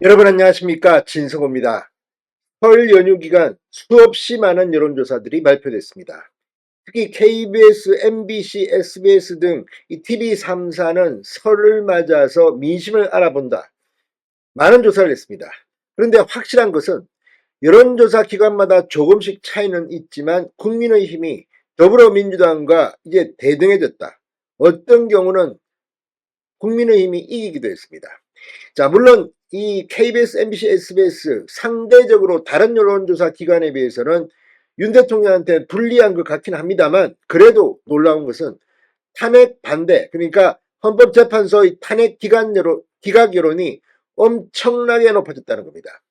여러분 안녕하십니까, 진성호입니다. 설 연휴 기간 수없이 많은 여론조사들이 발표됐습니다. 특히 KBS, MBC, SBS 등 이 TV 3사는 설을 맞아서 민심을 알아본다, 많은 조사를 했습니다. 그런데 확실한 것은 여론조사 기관마다 조금씩 차이는 있지만 국민의힘이 더불어민주당과 이제 대등해졌다, 어떤 경우는 국민의힘이 이기기도 했습니다. 자, 물론 이 KBS, MBC, SBS 상대적으로 다른 여론조사 기관에 비해서는 윤 대통령한테 불리한 것 같긴 합니다만, 그래도 놀라운 것은 탄핵 반대, 그러니까 헌법재판소의 탄핵 기각 여론이 엄청나게 높아졌다는 겁니다.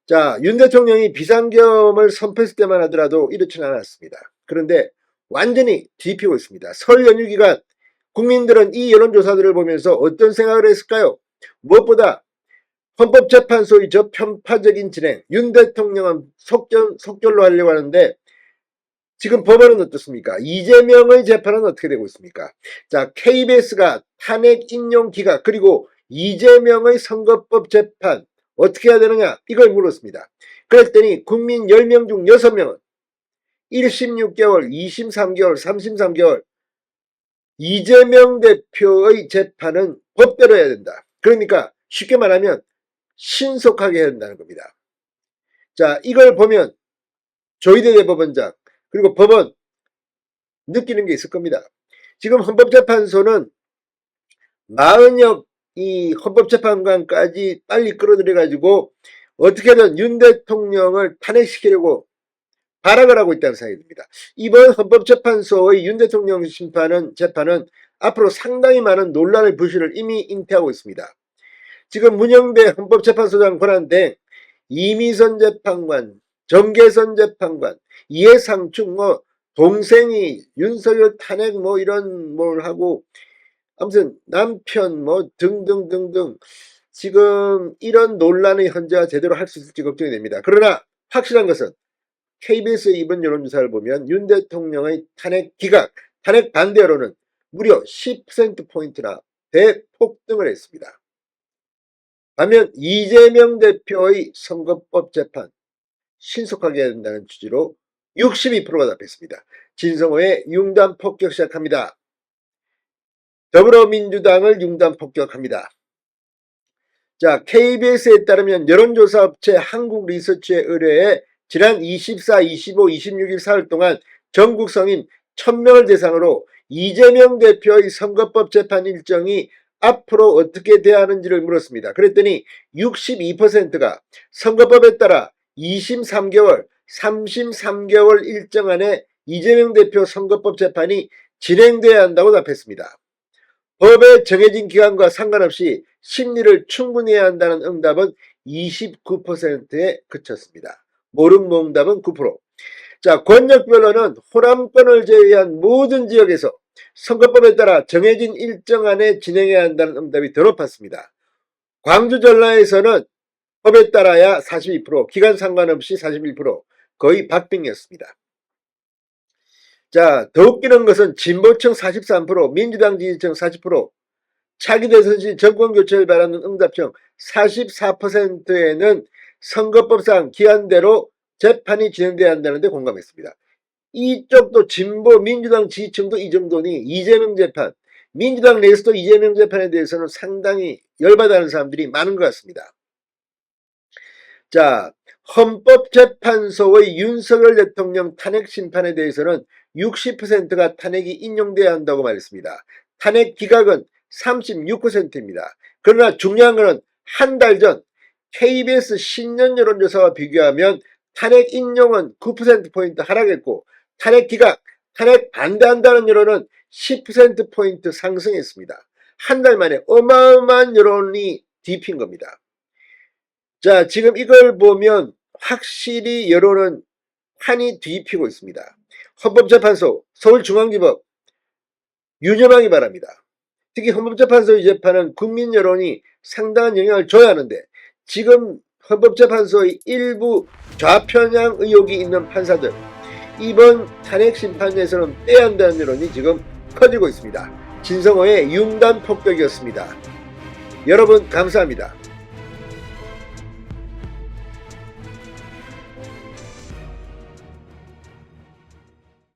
자, 윤 대통령이 비상계엄을 선포했을 때만 하더라도 이렇지는 않았습니다. 그런데 완전히 뒤피고 있습니다. 설 연휴 기간 국민들은 이 여론조사들을 보면서 어떤 생각을 했을까요? 무엇보다 헌법재판소의 저 편파적인 진행, 윤 대통령은 속결로 하려고 하는데 지금 법원은 어떻습니까? 이재명의 재판은 어떻게 되고 있습니까? 자, KBS가 탄핵 인용 기각, 그리고 이재명의 선거법 재판 어떻게 해야 되느냐, 이걸 물었습니다. 그랬더니 국민 10명 중 6명은 1심 6개월, 2심 3개월, 3심 3개월, 이재명 대표의 재판은 법대로 해야 된다. 그러니까 쉽게 말하면 신속하게 해야 된다는 겁니다. 자, 이걸 보면 조희대 대법원장 그리고 법원 느끼는 게 있을 겁니다. 지금 헌법재판소는 40여 이 헌법재판관까지 빨리 끌어들여 가지고 어떻게든 윤 대통령을 탄핵시키려고 발악을 하고 있다는 생각이 듭니다. 이번 헌법재판소의 윤 대통령 재판은 앞으로 상당히 많은 논란의 불씨를 이미 잉태하고 있습니다. 지금 문영배 헌법재판소장 권한대행, 이미선 재판관, 정계선 재판관, 이해상충, 동생이 윤석열 탄핵 이런 뭘 하고, 아무튼 남편 등등등등, 지금 이런 논란의 현재가 제대로 할 수 있을지 걱정이 됩니다. 그러나 확실한 것은 KBS의 이번 여론조사를 보면 윤 대통령의 탄핵 기각, 탄핵 반대 여론은 무려 10%포인트나 대폭등을 했습니다. 반면 이재명 대표의 선거법 재판 신속하게 해야 된다는 취지로 62%가 답했습니다. 진성호의 융단 폭격 시작합니다. 더불어민주당을 융단 폭격합니다. 자, KBS에 따르면 여론조사 업체 한국리서치의 의뢰에 지난 24, 25, 26일 사흘 동안 전국 성인 1000명을 대상으로 이재명 대표의 선거법 재판 일정이 앞으로 어떻게 돼야 하는지를 물었습니다. 그랬더니 62%가 선거법에 따라 2심 3개월, 3심 3개월 일정 안에 이재명 대표 선거법 재판이 진행돼야 한다고 답했습니다. 법에 정해진 기간과 상관없이 심리를 충분히 해야 한다는 응답은 29%에 그쳤습니다. 모른 응답은 9%. 자, 권역별로는 호남권을 제외한 모든 지역에서 선거법에 따라 정해진 일정 안에 진행해야 한다는 응답이 더 높았습니다. 광주 전라에서는 법에 따라야 42%, 기간 상관없이 41%, 거의 박빙이었습니다. 자, 더 웃기는 것은 진보층 43%, 민주당 지지층 40%, 차기 대선 시 정권 교체를 바라는 응답층 44%에는 선거법상 기한대로 재판이 진행돼야 한다는데 공감했습니다. 이쪽도 진보 민주당 지지층도 이 정도니 이재명 재판, 민주당 내에서도 이재명 재판에 대해서는 상당히 열받아하는 사람들이 많은 것 같습니다. 자, 헌법재판소의 윤석열 대통령 탄핵 심판에 대해서는 60%가 탄핵이 인용돼야 한다고 말했습니다. 탄핵 기각은 36%입니다. 그러나 중요한 것은 한 달 전 KBS 신년 여론조사와 비교하면 탄핵 인용은 9%포인트 하락했고 탄핵 기각, 탄핵 반대한다는 여론은 10%포인트 상승했습니다. 한 달 만에 어마어마한 여론이 뒤핀 겁니다. 자, 지금 이걸 보면 확실히 여론은 환히 뒤피고 있습니다. 헌법재판소, 서울중앙지법 유념하기 바랍니다. 특히 헌법재판소의 재판은 국민 여론이 상당한 영향을 줘야 하는데 지금 헌법재판소의 일부 좌편향 의혹이 있는 판사들, 이번 탄핵 심판에서는 빼야 한다는 여론이 지금 커지고 있습니다. 진성호의 융단 폭격이었습니다. 여러분 감사합니다.